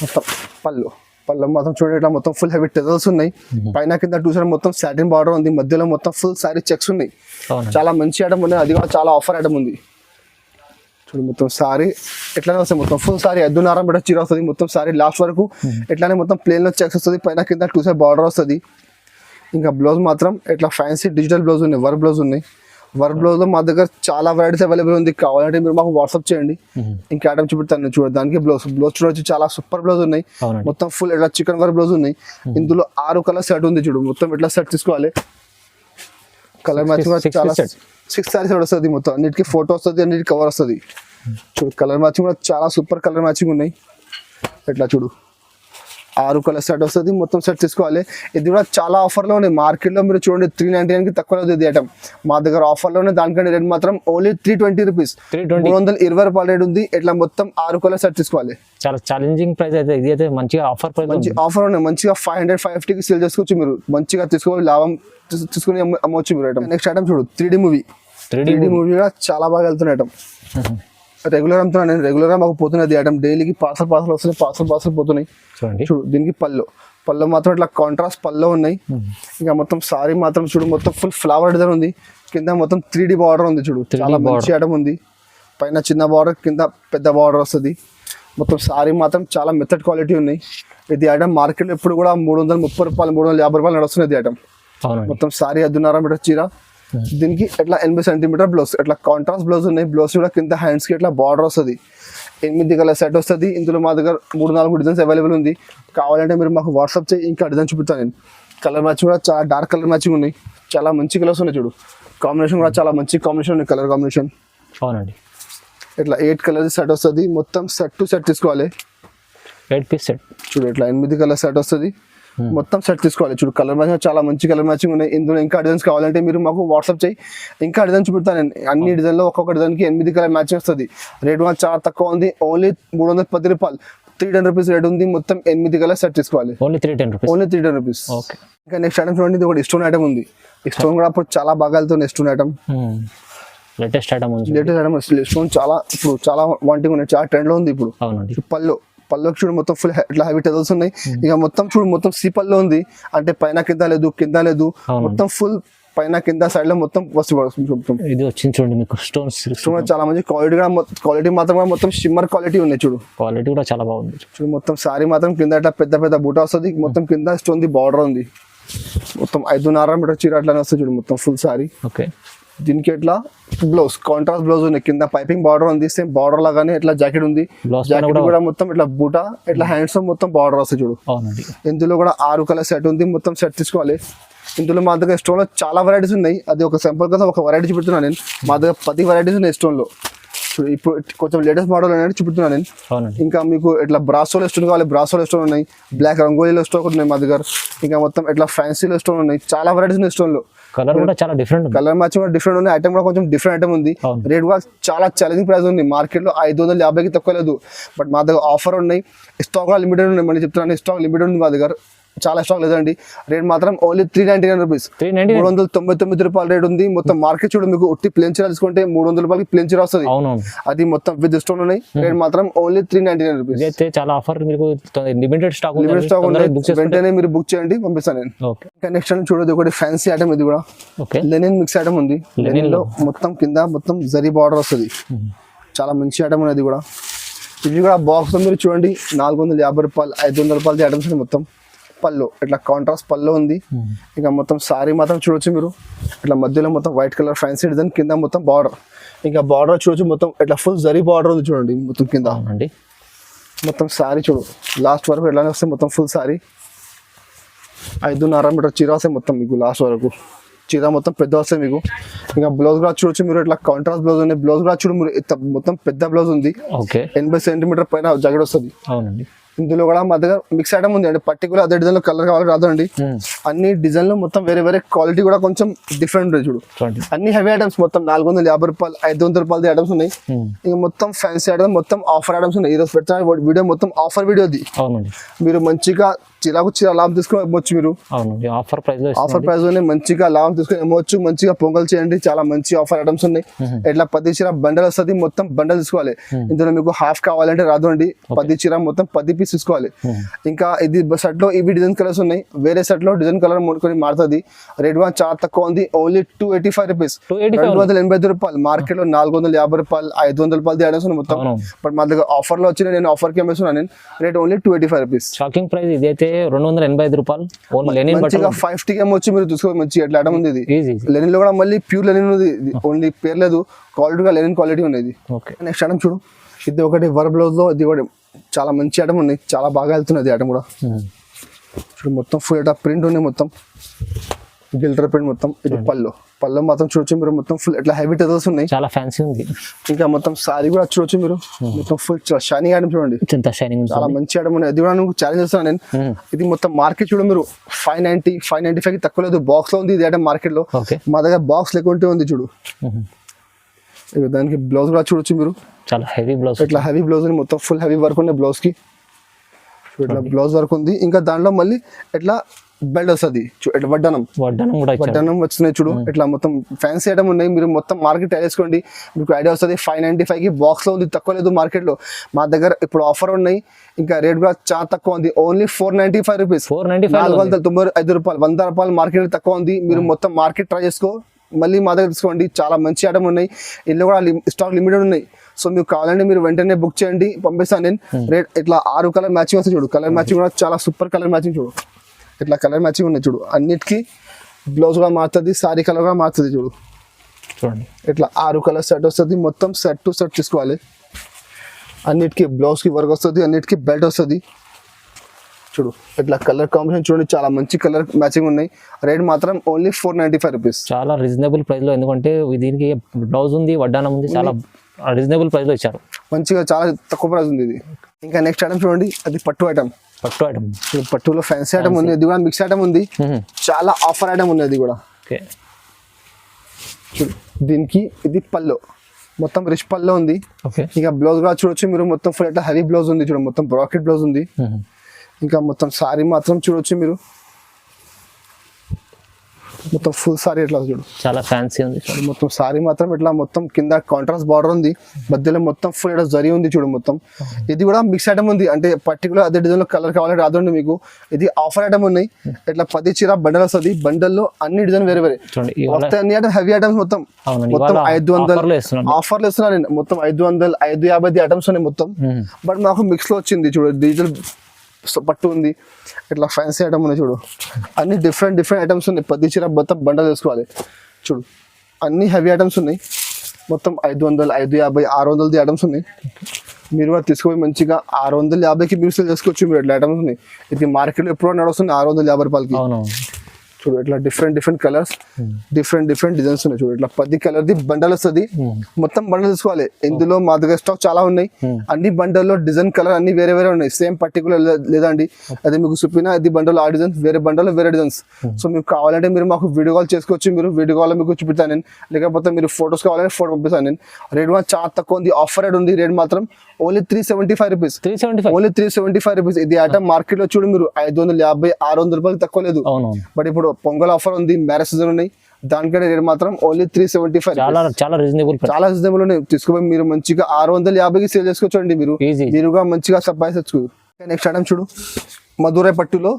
మొత్తం పళ్ళు మాత్రం చూడండి ఇట్లా మొత్తం ఫుల్ హెవీ టెజల్స్ ఉన్నాయి, పైన కింద 2 సైడ్ మొత్తం సాటిన్ బార్డర్ ఉంది, మధ్యలో మొత్తం ఫుల్ సారీ చెక్స్ ఉన్నాయి. చాలా మంచి ఐటమ్ ఉంది, అది కూడా చాలా ఆఫర్ ఐటమ్ ఉంది చూడు. మొత్తం సారీ ఎట్లానే వస్తుంది, మొత్తం ఫుల్ సారీ 5.5 మీటర్ చీర వస్తుంది, మొత్తం సారీ లాస్ట్ వరకు ఎట్లానే మొత్తం ప్లేన్ లో చెక్స్ వస్తుంది, పైన కింద 2 సైడ్ బార్డర్ వస్తుంది. ఇంకా బ్లౌజ్ మాత్రం ఇట్లా ఫ్యాన్సీ డిజిటల్ బ్లౌజ్ ఉన్నాయి, వర్క్ బ్లౌజ్ ఉన్నాయి. వర్క్ బ్లౌజ్ లో మా దగ్గర చాలా వెరైటీస్ అవైలబుల్ ఉంది, కావాలంటే మీరు మాకు వాట్సాప్ చేయండి, ఇంకా ఐటమ్ చూపిస్తాను చూడండి. దానికి బ్లౌజ్ చూడొచ్చు, చాలా సూపర్ బ్లౌజ్ ఉన్నాయి, మొత్తం ఫుల్ ఇట్లా చికెన్ వర్క్ బ్లౌజ్ ఉన్నాయి. ఇందులో 6 కలర్ సెట్ ఉంది చూడు, మొత్తం ఇట్లా సెట్ తీసుకోవాలి. కలర్ మ్యాచింగ్ చాలా 6 సారీస్ వస్తుంది, మొత్తం అన్నిటికీ ఫోటో వస్తుంది, అన్నిటికీ కవర్ వస్తుంది చూడు. కలర్ మ్యాచింగ్ కూడా చాలా సూపర్ కలర్ మ్యాచింగ్ ఉన్నాయి, ఇట్లా చూడు 6 కలర్ సెట్ వస్తుంది, మొత్తం సెట్ తీసుకోవాలి. ఇది కూడా చాలా ఆఫర్లో ఉన్నాయి, మార్కెట్లో మీరు చూడండి 399కి తక్కువ ఇది ఐటమ్, మా దగ్గర ఆఫర్లోనే దానికంటే రేట్ మాత్రం ఓన్లీ 320 రూపీస్, 320 రూపాయల రేట్ ఉంది. ఇట్లా మొత్తం 6 కలర్ సెట్ తీసుకోవాలి. చాలా ఛాలెంజింగ్ ప్రైస్ అయితే, ఇది అయితే మంచిగా ఆఫర్ ప్రైస్, మంచి ఆఫర్ ఉన్నాయి, మంచిగా 500-550కి సేల్ చేసుకోవచ్చు మీరు, మంచిగా తీసుకోవాలి, లాభం తీసుకుని అమ్మవచ్చు మీరు ఐటమ్. నెక్స్ట్ ఐటమ్ చూడు 3D మూవీ కూడా చాలా బాగా వెళ్తున్న ఐటమ్, రెగ్యులర్ అమ్ముతున్నాను నేను, రెగ్యులర్గా మాకు పోతున్నది ఐటమ్, డైలీకి పార్సల్ వస్తున్నాయి, పార్సల్ పోతున్నాయి చూడు. దీనికి పళ్ళు మాత్రం ఇట్లా కాంట్రాస్ట్ పళ్ళు ఉన్నాయి. ఇంకా మొత్తం సారీ మాత్రం చూడు, మొత్తం ఫుల్ ఫ్లవర్ డిజైన్ ఉంది, కింద మొత్తం 3D బార్డర్ ఉంది చూడు, చాలా మంచి ఐటమ్ ఉంది. పైన చిన్న బార్డర్, కింద పెద్ద బార్డర్ వస్తుంది. మొత్తం సారీ మాత్రం చాలా మెథడ్ క్వాలిటీ ఉన్నాయి. ఇది ఐటమ్ మార్కెట్లో ఇప్పుడు కూడా 330 రూపాయలు 350 రూపాయలు నడుస్తున్నది ఐటమ్. మొత్తం సారీ 5.5 మీటర్ చీర, దీనికి ఇట్లా 80 సెంటీమీటర్ బ్లౌజ్, ఇట్లా కాంట్రాస్ట్ బ్లౌజ్ ఉన్నాయి. బ్లౌజ్ కూడా కింద హ్యాండ్స్ కి ఇట్లా బార్డర్ వస్తుంది, 8 కలర్ సెట్ వస్తుంది. ఇందులో మా దగ్గర 3-4 డిజైన్స్ అవైలబుల్ ఉంది, కావాలంటే మీరు మాకు వాట్సాప్ చేయి, ఇంకా డిజైన్ చూపిస్తాను నేను. కలర్ మ్యాచింగ్ కూడా చాలా డార్క్ కలర్ మ్యాచింగ్ ఉన్నాయి, చాలా మంచి కలర్స్ ఉన్నాయి చూడు. కాంబినేషన్ కూడా చాలా మంచి కాంబినేషన్ ఉన్నాయి, కలర్ కాంబినేషన్. అవునండి, ఇట్లా 8 కలర్ సెట్ వస్తుంది, మొత్తం సెట్ టు సెట్ తీసుకోవాలి. 8 పీస్ సెట్ చూడు, ఇట్లా 8 కలర్ సెట్ వస్తుంది, మొత్తం సెట్ తీసుకోవాలి చూడు. కలర్ మ్యాచింగ్ చాలా మంచి కలర్ మ్యాచింగ్ ఉన్నాయి. ఇందులో ఇంకా డిజైన్స్ కావాలంటే మీరు మాకు వాట్సాప్ చేయి, ఇంకా డిజైన్ చూపిస్తాను నేను. అన్ని డిజైన్లో ఒక్కొక్క డిజైన్కి 8 కలర్ మ్యాచింగ్ వస్తుంది. రేట్ కూడా చాలా తక్కువ ఉంది, ఓన్లీ 310 రూపాయలు, 310 రూపీస్ రేట్ ఉంది. మొత్తం 8 కలర్ సెట్ తీసుకోవాలి, ఓన్లీ 310 రూపీస్. ఓకే. ఇంకా నెక్స్ట్ ఐటమ్ చూడండి, ఇది ఒకటి స్టోన్ ఐటమ్ ఉంది. ఈ స్టోన్ కూడా అప్పుడు చాలా బాగా వెళ్తుంది, stone item latest item. Stone చాలా ఇప్పుడు చాలా వాంటింగ్ ఉన్నాయి, చాలా ట్రెండ్ లో ఉంది ఇప్పుడు. పళ్ళకి చూడు మొత్తం ఫుల్ ఇట్లా హెవీ టెజల్స్ ఉన్నాయి. ఇక మొత్తం చూడు మొత్తం సీపల్లో ఉంది, అంటే పైన కింద లేదు, మొత్తం ఫుల్ పైన కింద సైడ్ లో మొత్తం ఇది వచ్చింది చూడండి మీకు. స్టోన్ చాలా మంచి క్వాలిటీ మాత్రం మొత్తం షిమ్మర్ క్వాలిటీ ఉన్నాయి చూడు, క్వాలిటీ కూడా చాలా బాగుంది చూడు. మొత్తం సారీ మాత్రం కింద ఇట్లా పెద్ద బూటా వస్తుంది, మొత్తం కింద స్టోన్ ది బార్డర్ ఉంది, మొత్తం 5.5 మీటర్ చీర అట్లానే వస్తుంది చూడు, మొత్తం ఫుల్ సారీ. ఓకే, దీనికి ఇట్లా బ్లౌజ్ కాంట్రాస్ట్ బ్లౌజ్ ఉంది, కింద పైపింగ్ బార్డర్ ఉంది, సేమ్ బార్డర్ లాగానే ఇట్లా జాకెట్ ఉంది. జాకెట్ కూడా మొత్తం ఇట్లా బూటా ఇట్లా హ్యాండ్స్ మొత్తం బార్డర్ వస్తుంది చూడు. ఇందులో కూడా 6 కలర్ సెట్ ఉంది, మొత్తం సెట్ తీసుకోవాలి. ఇందులో మా దగ్గర స్టోన్ లో చాలా వెరైటీస్ ఉన్నాయి, అది ఒక సింపుల్ కదా ఒక వెరైటీ చూపుతున్నాను నేను. మా దగ్గర 10 వెరైటీస్ ఉన్నాయి స్టోన్ లో. ఇప్పుడు కొంచెం లేటెస్ట్ మోడల్ అనేది చూపుతున్నాను నేను. ఇంకా మీకు ఇట్లా బ్రాసోలో స్టోన్ కావాలి, బ్రాసోలో స్టోన్ ఉన్నాయి, బ్లాక్ రంగోలీలో స్టోన్ ఉన్నాయి మా దగ్గర. ఇంకా మొత్తం ఇట్లా ఫ్యాన్సీలో స్టోన్ ఉన్నాయి, చాలా వెరైటీస్ ఉన్నాయి స్టోన్ లో. కలర్ కూడా చాలా డిఫరెంట్, కలర్ మ్యాచింగ్ కూడా డిఫరెంట్ ఉంది, ఐటమ్ కూడా కొంచెం డిఫరెంట్ ఐటమ్ ఉంది. రేట్ కూడా చాలా ఛాలెంజింగ్ ప్రైస్ ఉంది, మార్కెట్ లో 550కి తక్కువ లేదు. బట్ మా దగ్గర ఆఫర్ ఉన్నాయి, స్టాక్ లిమిటెడ్ ఉన్నాయి, మళ్ళీ చెప్తున్నాను స్టాక్ లిమిటెడ్ ఉంది మా దగ్గర. చాలా స్టాక్ లేదండి. రేట్ మాత్రం ఓన్లీ 399 రూపీస్, 399 రూపాయల రేట్ ఉంది. మొత్తం మార్కెట్ చూడు, మీకు ఉట్టి ప్లేన్ చీర తీసుకుంటే 300 రూపాయలకి ప్లేన్ చీర వస్తుంది. అవునవును, అది మొత్తం విత్ స్టోన్ ఉన్నాయి. రేట్ మాత్రం ఓన్లీ 399 రూపీస్. అయితే చాలా ఆఫర్, మీకు లిమిటెడ్ స్టాక్ లిమిటెడ్ స్టాక్ ఉంది, వెంటనే మీరు బుక్ చేయండి, పంపిస్తాను నేను. ఓకే, ఇంకా నెక్స్ట్ టైం చూడదు ఒకటి ఫ్యాన్సీ ఐటమ్, ఇది కూడా ఓకే, లెనిన్ మిక్స్ ఐటమ్ ఉంది. లెనిన్ లో మొత్తం కింద మొత్తం జరీ బార్డర్ వస్తుంది, చాలా మంచి ఐటమ్ ఉంది. అది కూడా ఇది కూడా బాక్స్ లో మీరు చూడండి 450 రూపాయలు 500 రూపాయలది ఐటమ్స్ మొత్తం. పళ్ళు ఇట్లా కాంట్రాస్ట్ పళ్ళు ఉంది. ఇంకా మొత్తం సారీ మాత్రం చూడొచ్చు మీరు, ఇట్లా మధ్యలో మొత్తం వైట్ కలర్ ఫ్యాన్సీ డిజైన్, కింద మొత్తం బార్డర్. ఇంకా బార్డర్ చూడొచ్చు మొత్తం ఇట్లా ఫుల్ జరీ బార్డర్ ఉంది చూడండి మొత్తం కింద. అండి మొత్తం సారీ చూడు లాస్ట్ వరకు ఎట్లానే వస్తే మొత్తం ఫుల్ సారీ 5.5 మీటర్ చీర వస్తాయి మొత్తం మీకు. లాస్ట్ వరకు చీర మొత్తం పెద్ద వస్తాయి మీకు. ఇంకా బ్లౌజ్ కూడా చూడొచ్చు మీరు, ఇట్లా కాంట్రాస్ట్ బ్లౌజ్ ఉంది. బ్లౌజ్ కూడా చూడు మీరు, మొత్తం పెద్ద బ్లౌజ్ ఉంది. ఓకే, 80 సెంటీమీటర్ పైన జాకెట్ వస్తుంది. అవునండి, ఇందులో కూడా మా దగ్గర మిక్స్ ఐటమ్ ఉంది అండి. పర్టికులర్ అదే డిజైన్ లో కలర్ కావాలి రాదండి. అన్ని డిజైన్లు మొత్తం వేరే వేరే క్వాలిటీ కూడా కొంచెం డిఫరెంట్ ఉంటుంది చూడు. అన్ని హెవీ ఐటమ్స్ మొత్తం 450 రూపాయలు 500 రూపాయలది ఐటమ్స్ ఉన్నాయి. ఇంకా మొత్తం ఫ్యాన్సీ ఐటమ్ మొత్తం ఆఫర్ ఐటమ్స్ ఉన్నాయి. ఈరోజు పెట్టిన వీడియో మొత్తం ఆఫర్ వీడియోది. అవునండి, మీరు మంచిగా చిరాకు చీర లాభం తీసుకొని ఇవ్వచ్చు. మీరు అవునండి, ఆఫర్ ప్రైస్ ఆఫర్ ప్రైస్ లోనే మంచిగా లాభం తీసుకొని ఇవ్వచ్చు. మంచిగా పొంగల్ చేయండి, చాలా మంచి ఆఫర్ ఐటమ్స్ ఉన్నాయి. ఇట్లా 10 చీర బండల్ వస్తుంది, మొత్తం బండల్ తీసుకోవాలి. ఇందులో మీకు హాఫ్ కావాలంటే రాదు అండి, 10 చీర మొత్తం 10 పీస్ తీసుకోవాలి. ఇంకా ఇది సెట్ లో ఇవి డిజైన్ కలర్స్ ఉన్నాయి, వేరే సెట్ లో డిజైన్ కలర్ కొన్ని మారుతుంది. రేట్ కూడా చాలా తక్కువ ఉంది, ఓన్లీ 285 రూపీస్, 285 రూపాయలు. మార్కెట్ లో 450 రూపాయలు 500 రూపాయలు ఐటమ్స్ ఉన్నాయి మొత్తం. బట్ మా దగ్గర ఆఫర్ లో వచ్చిన నేను ఆఫర్ కి అమ్మేస్తున్నాను నేను. Rate only 285 rupees. Shocking price ఇది అయితే 285 రూపాయలు. మంచిగా 5 వచ్చి మీరు చూసుకోవాలి, మంచి ఎట్లా ఐటమ్ ఉంది ఇది. లెనిన్ లో కూడా మళ్ళీ ప్యూర్ లెనిన్ ఉంది, ఓన్లీ పేరు లేదు, క్వాలిటీగా లెనిన్ క్వాలిటీ ఉంది. నెక్స్ట్ ఐటమ్ చూడు, ఇది ఒకటి వర్ బ్లౌజ్ లో, ఇది కూడా చాలా మంచి ఐటమ్ ఉన్నాయి, చాలా బాగా వెళ్తున్నది ఐటమ్ కూడా. చూడు మొత్తం ఫుల్ ఇట్లా ప్రింట్ ఉన్నాయి, మొత్తం గిల్టర్ ప్రింట్ మొత్తం. ఇది పళ్ళు మాత్రం చూడొచ్చు మీరు, మొత్తం ఫుల్ ఇట్లా హెవీ టెజల్స్ ఉన్నాయి, చాలా ఫ్యాన్సీ ఉంది. ఇంకా మొత్తం సారీ కూడా చూడొచ్చు మీరు, మొత్తం ఫుల్ షైనింగ్ ఐటమ్ చూడండి, చాలా మంచి ఐటమ్ ఉన్నాయి. అది కూడా నువ్వు ఛాలెంజ్ చేస్తాను నేను. ఇది మొత్తం మార్కెట్ చూడు మీరు 590 595 కి తక్కువ లేదు. బాక్స్ లో ఉంది ఇది ఐటమ్ మార్కెట్ లో. మా దగ్గర బాక్స్ లేకుంటే ఉంది చూడు. దానికి బ్లౌజ్ కూడా చూడొచ్చు మీరు, చాలా హెవీ బ్లౌజ్, ఇట్లా హెవీ బ్లౌజ్ మొత్తం ఫుల్ హెవీ వర్క్ ఉంది బ్లౌజ్ కి. ఇట్లా బ్లౌజ్ వర్క్ ఉంది. ఇంకా దాంట్లో మళ్ళీ ఇట్లా బెల్ట్ వస్తుంది, వడ్డానం వచ్చినాయి చూడు. ఇట్లా మొత్తం ఫ్యాన్సీ ఐటమ్ ఉన్నాయి. మీరు మొత్తం మార్కెట్ వేసుకోండి, మీకు ఐడియా వస్తుంది. 595 కి బాక్స్ లో ఉంది, తక్కువ లేదు మార్కెట్ లో. మా దగ్గర ఇప్పుడు ఆఫర్ ఉన్నాయి. ఇంకా రేట్ కూడా చాలా తక్కువ ఉంది, ఓన్లీ 495 రూపీస్, 495 రూపాయలు, 100 రూపాయలు మార్కెట్ తక్కువ ఉంది. మీరు మొత్తం మార్కెట్ ట్రై చేసుకో, మళ్ళీ మా దగ్గర తీసుకోండి. చాలా మంచి ఐటమ్ ఉన్నాయి, ఇందులో కూడా స్టాక్ లిమిటెడ్ ఉన్నాయి. సో మీకు కావాలంటే మీరు వెంటనే బుక్ చేయండి, పంపిస్తాను నేను. రేట్ ఇట్లా 6 కలర్ మ్యాచింగ్ వస్తుంది చూడు. కలర్ మ్యాచింగ్ కూడా చాలా సూపర్ కలర్ మ్యాచింగ్ చూడు. ఇట్లా కలర్ మ్యాచింగ్ ఉన్నాయి చూడు. అన్నిటికీ బ్లౌజ్ కూడా మారుతుంది, సారీ కలర్ కూడా మారుతుంది చూడు. చూడండి ఇట్లా 6 కలర్ సెట్ వస్తుంది, మొత్తం సెట్ టు సెట్ తీసుకోవాలి. అన్నిటికీ బ్లౌజ్ కి వర్క్ వస్తుంది, అన్నిటికీ బెల్ట్ వస్తుంది చూడు. ఇట్లా కలర్ కాంబినేషన్ చూడండి, చాలా మంచి కలర్ మ్యాచింగ్ ఉన్నాయి. రేట్ మాత్రం ఓన్లీ 495 రూపీస్, చాలా రీజనబుల్ ప్రైస్ లో. ఎందుకంటే దీనికి బ్లౌజ్ ఉంది, వడ్డానం ఉంది, చాలా రీజనబుల్ ప్రైస్ లో ఇచ్చారు. మంచిగా చాలా తక్కువ ప్రైస్ ఉంది ఇది. ఇంకా నెక్స్ట్ ఐటమ్ చూడండి, అది పట్టు ఐటమ్. పట్టులో ఫ్యాన్సీ ఐటమ్ ఉంది, ఇది కూడా మిక్స్ ఐటమ్ ఉంది, చాలా ఆఫర్ ఐటమ్ ఉంది అది కూడా. చూడు దీనికి ఇది పళ్ళు, మొత్తం రిచ్ పళ్ళు ఉంది. ఇంకా బ్లౌజ్ కూడా చూడొచ్చు మీరు, మొత్తం ఫుల్ ఇట్లా హెవీ బ్లౌజ్ ఉంది చూడు, మొత్తం బ్రాకెట్ బ్లౌజ్ ఉంది. ఇంకా మొత్తం సారీ మాత్రం చూడొచ్చు మీరు, మొత్తం ఫుల్ సారీ ఎట్లా చూడు, చాలా ఫ్యాన్సీ ఉంది. మొత్తం సారీ మాత్రం ఇట్లా మొత్తం కింద కాంట్రాస్ట్ బార్డర్ ఉంది, మధ్యలో మొత్తం ఫుల్ ఇట్లా జరీ ఉంది చూడు మొత్తం. ఇది కూడా మిక్స్ ఐటమ్ ఉంది, అంటే పర్టికులర్ అదే డిజైన్ లో కలర్ కావాలంటే రాదండి మీకు. ఇది ఆఫర్ ఐటమ్ ఉన్నాయి. ఇట్లా 10 చీర బండల్ వస్తుంది, బండల్లో అన్ని డిజైన్ వేరే వేరే వస్తాయి. అన్ని ఐటమ్ హెవీ ఐటమ్స్ మొత్తం 500 ఆఫర్లు ఇస్తున్నారు నేను. మొత్తం 500 550 ఐటమ్స్ ఉన్నాయి మొత్తం. బట్ మాకు మిక్స్ లో వచ్చింది చూడు, డీజిల్ పట్టు ఉంది, ఇట్లా ఫ్యాన్సీ ఐటమ్ ఉన్నాయి చూడు. అన్ని డిఫరెంట్ ఐటమ్స్ ఉన్నాయి. 10 చీర మొత్తం బండలు వేసుకోవాలి చూడు. అన్ని హెవీ ఐటమ్స్ ఉన్నాయి, మొత్తం 500 550 600 ఐటమ్స్ ఉన్నాయి. మీరు కూడా తీసుకుపోయి మంచిగా 650కి మీరు సేల్ చేసుకోవచ్చు. మీరు ఇట్లా ఐటమ్స్ ఉన్నాయి. ఇది మార్కెట్లో ఎప్పుడో నడుస్తుంది 650 రూపాయలకి. చూడు ఇట్లా డిఫరెంట్ కలర్స్ డిఫరెంట్ డిజైన్స్ ఉన్నాయి చూడు ఇట్లా 10 కలర్ ది బండల్ వస్తుంది మొత్తం బండల్ తీసుకోవాలి ఇందులో మా దగ్గర స్టాక్ చాలా ఉన్నాయి అన్ని బండల్లో డిజైన్ కలర్ అన్ని వేరే ఉన్నాయి సేమ్ పర్టికులర్ లేదండి అది మీకు చూపిన ఇది బండల్ ఆ డిజైన్స్ వేరే బండల్ వేరే డిజైన్స్ సో మీకు కావాలంటే మీరు మాకు వీడియో కాల్ చేసుకోవచ్చు మీరు వీడియో కాల్ మీకు చూపిస్తాను నేను లేకపోతే మీరు ఫొటోస్ కావాలంటే ఫోటో పంపిస్తాను నేను రేట్ మాత్రం చాలా తక్కువ ఉంది ఆఫర్ రేట్ ఉంది రేట్ మాత్రం ఓన్లీ 375 రూపీస్ ఓన్లీ 375 రూపీస్ ఇది ఐటమ్ మార్కెట్ లో చూడు మీరు 550 600 రూపాయలు తక్కువ లేదు బట్ ఇప్పుడు పొంగల్ ఆఫర్ ఉంది మ్యారేజ్ సీజన్ ఉన్నాయి దానికంటే రేట్ మాత్రం ఓన్లీ 375 చాలా రీజనబుల్ ఉన్నాయి తీసుకుపోయి మీరు మంచిగా 650కి సేల్ చేసుకోవచ్చండి మీరు మీరుగా మంచిగా సర్ప్రైజ్ వచ్చు నెక్స్ట్ ఐటమ్ చూడు మధురై పట్టులో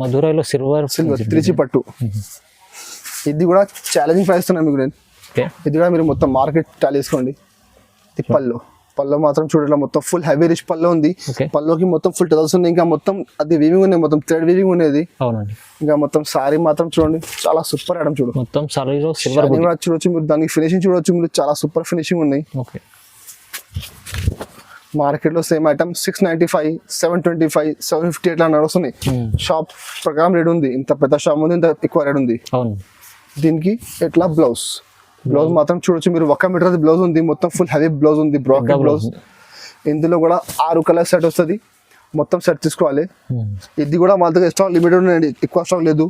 మధురైలో సిల్వర్ త్రిచి పట్టు ఇది కూడా ఛాలెంజింగ్ ప్రైస్ ఉన్నాయి మీకు నేను ఇది కూడా మీరు మొత్తం మార్కెట్ టాలీ చేసుకోండి ఇది పళ్ళు మాత్రం చూడట్లా మొత్తం ఫుల్ హెవీ రిచ్ పళ్ళు ఉంది పళ్ళుకి మొత్తం ఫుల్ టెజల్స్ ఉన్నాయి ఇంకా మొత్తం అది వీవింగ్ ఉన్నాయి మొత్తం థ్రెడ్ వీవింగ్ ఉండేది ఇంకా మొత్తం సారీ మాత్రం చూడండి చాలా సూపర్ ఐటమ్ చూడు మొత్తం సారీలో చూడొచ్చు మీరు దానికి ఫినిషింగ్ చూడొచ్చు మీరు చాలా సూపర్ ఫినిషింగ్ ఉన్నాయి మార్కెట్ లో సేమ్ ఐటమ్ 695 725 750 ఎట్లా నడుస్తున్నాయి షాప్ ప్రకారం రేట్ ఉంది ఇంత పెద్ద షాప్ ఉంది ఇంత ఎక్కువ రేట్ ఉంది దీనికి ఎట్లా బ్లౌజ్ మాత్రం చూడొచ్చు మీరు 1 మీటర్ బ్లౌజ్ ఉంది మొత్తం ఫుల్ హెవీ బ్లౌజ్ ఉంది బ్రాకెట్ బ్లౌజ్ ఇందులో కూడా 6 కలర్ సెట్ వస్తుంది మొత్తం సెట్ తీసుకోవాలి ఇది కూడా మా దగ్గర స్టాక్ లిమిటెడ్ ఉన్నాయండి ఎక్కువ స్టాక్ లేదు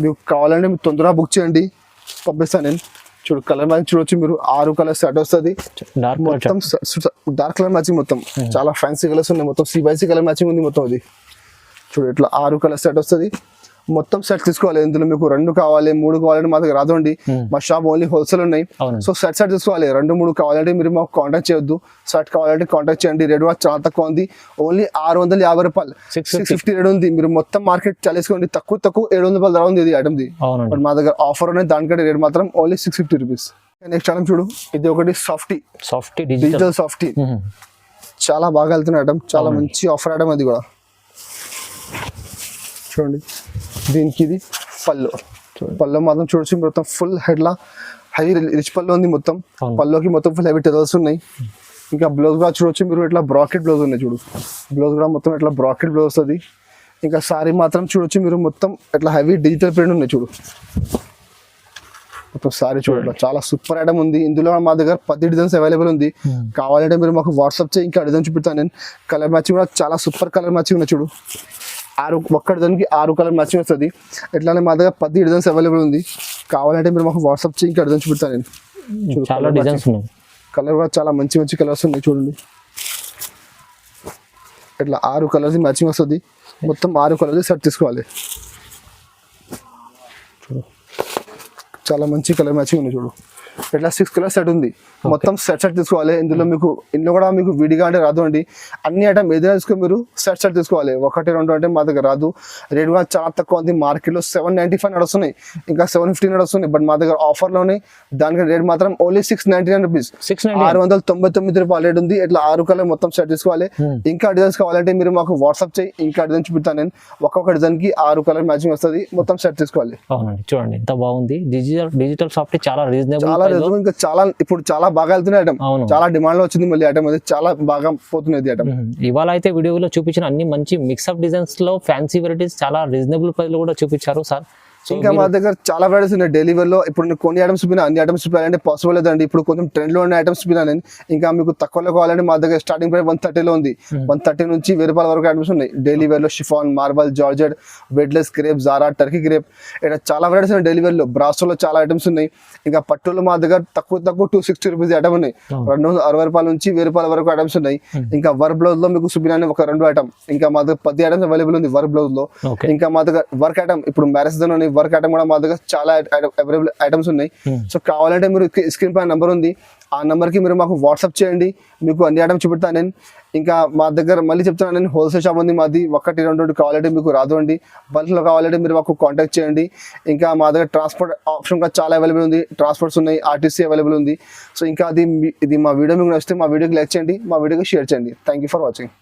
మీకు కావాలంటే మీరు తొందరగా బుక్ చేయండి పంపిస్తాను నేను చూడు కలర్ మ్యాచింగ్ చూడొచ్చు మీరు 6 కలర్ సెట్ వస్తుంది మొత్తం డార్క్ కలర్ మ్యాచింగ్ మొత్తం చాలా ఫ్యాన్సీ కలర్స్ ఉన్నాయి మొత్తం CYC కలర్ మ్యాచింగ్ ఉంది మొత్తం అది చూడు ఇట్లా 6 కలర్ సెట్ వస్తుంది మొత్తం సెట్ తీసుకోవాలి ఇందులో మీకు 2 కావాలి 3 కావాలంటే మా దగ్గర రాదండి మా షాప్ ఓన్లీ హోల్సేల్ ఉన్నాయి సో సెట్ తీసుకోవాలి 2 3 కావాలంటే మీరు మాకు కాంటాక్ట్ చేయొద్దు సెట్ కావాలంటే కాంటాక్ట్ చేయండి రేట్ కూడా చాలా తక్కువ ఉంది ఓన్లీ 650 రూపాయలు 650 రేట్ ఉంది మీరు మొత్తం మార్కెట్ చలేసుకోండి తక్కువ 700 రూపాయలు ధర ఉంది ఇది ఐటమ్ ది బట్ మా దగ్గర ఆఫర్ ఉన్నాయి దానికంటే రేట్ మాత్రం ఓన్లీ 650 రూపీస్ నెక్స్ట్ ఐటమ్ చూడు ఇది ఒకటి సాఫ్టీ డిజిటల్ సాఫ్టీ చాలా బాగా వెళ్తున్న ఐటమ్ చాలా మంచి ఆఫర్ ఐటమ్ అది కూడా చూడండి దీనికి ఇది పళ్ళు మాత్రం చూడొచ్చు మొత్తం ఫుల్ హెడ్ లా హెవీ రిచ్ పళ్ళు ఉంది మొత్తం పళ్ళుకి మొత్తం ఫుల్ హెవీ టెజల్స్ ఉన్నాయి ఇంకా బ్లౌజ్ కూడా చూడొచ్చు మీరు ఇట్లా బ్రాకెట్ బ్లౌజ్ ఉన్నాయి చూడు బ్లౌజ్ కూడా మొత్తం ఇట్లా బ్రాకెట్ బ్లౌజ్ వస్తుంది ఇంకా సారీ మాత్రం చూడొచ్చు మీరు మొత్తం ఇట్లా హెవీ డిజిటల్ ప్రింట్ ఉన్నాయి చూడు మొత్తం సారీ చూడట్లా చాలా సూపర్ ఐటమ్ ఉంది ఇందులో మా దగ్గర 10 డిజైన్స్ అవైలబుల్ ఉంది కావాలంటే మీరు మాకు వాట్సాప్ చేయి ఇంకా డిజైన్ చూపిస్తాను నేను కలర్ మ్యాచింగ్ కూడా చాలా సూపర్ కలర్ మ్యాచింగ్ ఉన్నాయి చూడు 6 దానికి 6 కలర్ మ్యాచింగ్ వస్తుంది ఎట్లానే మా దగ్గర 10 డిజైన్స్ అవైలబుల్ ఉంది కావాలంటే మీరు మాకు వాట్సాప్ చేయి ఇంకా డిజైన్ చూపిస్తాను నేను చాలా డిజైన్స్ ఉన్నాయి కలర్ కూడా చాలా మంచి కలర్స్ ఉన్నాయి చూడండి ఇట్లా 6 కలర్స్ మ్యాచింగ్ వస్తుంది మొత్తం 6 కలర్స్ సెట్ తీసుకోవాలి చాలా మంచి కలర్ మ్యాచింగ్ ఉంది చూడు ఇట్లా 6 కలర్ సెట్ ఉంది మొత్తం సెట్ తీసుకోవాలి ఇందులో కూడా మీకు విడిగా అంటే రాదు అండి అన్ని ఐటమ్ ఏదైనా తీసుకుని మీరు సెట్ తీసుకోవాలి 1 2 అంటే మా దగ్గర రాదు రేట్ కూడా చాలా తక్కువ ఉంది మార్కెట్లో 795 నడుస్తున్నాయి ఇంకా 750 నడుస్తున్నాయి బట్ మా దగ్గర ఆఫర్లోనే దానికి రేట్ మాత్రం ఓన్లీ 699 రూపీస్ 699 రూపాయలు రేట్ ఉంది ఇట్లా 6 కలర్ మొత్తం సెట్ తీసుకోవాలి ఇంకా డిజైన్స్ కావాలంటే మీరు మాకు వాట్సాప్ చేయి ఇంకా డిజైన్ చూపిస్తాను నేను ఒక్కొక్క డిజైన్ కి 6 కలర్ మ్యాచింగ్ వస్తుంది మొత్తం సెట్ తీసుకోవాలి చూడండి ఎంత బాగుంది డిజిటల్ సాఫ్ట్ చాలా రీజనబుల్ ఇంకా ఇప్పుడు చాలా బాగా వెళ్తున్నాయి ఐటమ్ చాలా డిమాండ్ లో వచ్చింది మళ్ళీ ఐటమ్ అది చాలా బాగా పోతున్నది ఐటమ్ ఇవాళ అయితే వీడియోలో చూపించిన అన్ని మంచి మిక్స్అప్ డిజైన్స్ లో ఫ్యాన్సీ వెరైటీస్ చాలా రీజనబుల్ ప్రైస్ లో కూడా చూపించారు సార్ ఇంకా మా దగ్గర చాలా వెరైటీస్ ఉన్నాయి డైలీ వేర్ లో ఇప్పుడు నేను కొన్ని ఐటమ్స్ చూపినా అన్ని ఐటమ్స్ చూపించాలంటే పాసిబుల్ లేదండి ఇప్పుడు కొంచెం ట్రెండ్ లో ఉన్న ఐటమ్స్ చూపినా నేను ఇంకా మీకు తక్కువలో కావాలంటే మా దగ్గర స్టార్టింగ్ ప్రైస్ 130 లో ఉంది 130 నుంచి 1000 రూపాయల వరకు ఐటమ్స్ ఉన్నాయి డైలీ వేర్ లో షిఫాన్ మార్బల్ జార్జెట్ వెడ్లెస్ క్రేప్ జారా టర్కీ క్రేప్ ఇక్కడ చాలా వెరైటీస్ ఉన్నాయి డైలీ వేర్ లో బ్రాసో లో చాలా ఐటమ్స్ ఉన్నాయి ఇంకా పట్టులో మా దగ్గర తక్కువ 260 రూపీస్ ఐటమ్ ఉన్నాయి 260 రూపాయల నుంచి 1000 రూపాయల వరకు ఐటమ్స్ ఉన్నాయి ఇంకా వర్క్ బ్లౌజ్ లో మీకు చూపినా ఒక 2 ఐటమ్ ఇంకా మా దగ్గర 10 ఐటమ్స్ అవైలబుల్ ఉంది వర్క్ బ్లౌజ్ లో ఇంకా మా దగ్గర వర్క్ ఐటమ్ ఇప్పుడు మ్యారేజ్ సీజన్ వర్క్ ఐటమ్ కూడా మా దగ్గర చాలా అవైలబుల్ ఐటమ్స్ ఉన్నాయి సో కావాలంటే మీరు స్క్రీన్ పై నంబర్ ఉంది ఆ నెంబర్ కి మీరు మాకు వాట్సాప్ చేయండి మీకు అన్ని ఐటమ్స్ చూపిస్తాను నేను ఇంకా మా దగ్గర మళ్ళీ చెప్తున్నాను నేను హోల్సేల్ షాప్ ఉంది మాది 1 2 కావాలంటే మీకు రాదు అండి బల్క్ లో కావాలంటే మీరు మాకు కాంటాక్ట్ చేయండి ఇంకా మా దగ్గర ట్రాన్స్పోర్ట్ ఆప్షన్ కూడా చాలా అవైలబుల్ ఉంది ట్రాన్స్పోర్ట్స్ ఉన్నాయి RTC అవైలబుల్ ఉంది సో ఇంకా ఇది మా వీడియో మీకు నచ్చితే మా వీడియోకి లైక్ చేయండి మా వీడియోకి షేర్ చేయండి థ్యాంక్ యూ ఫర్ వాచింగ్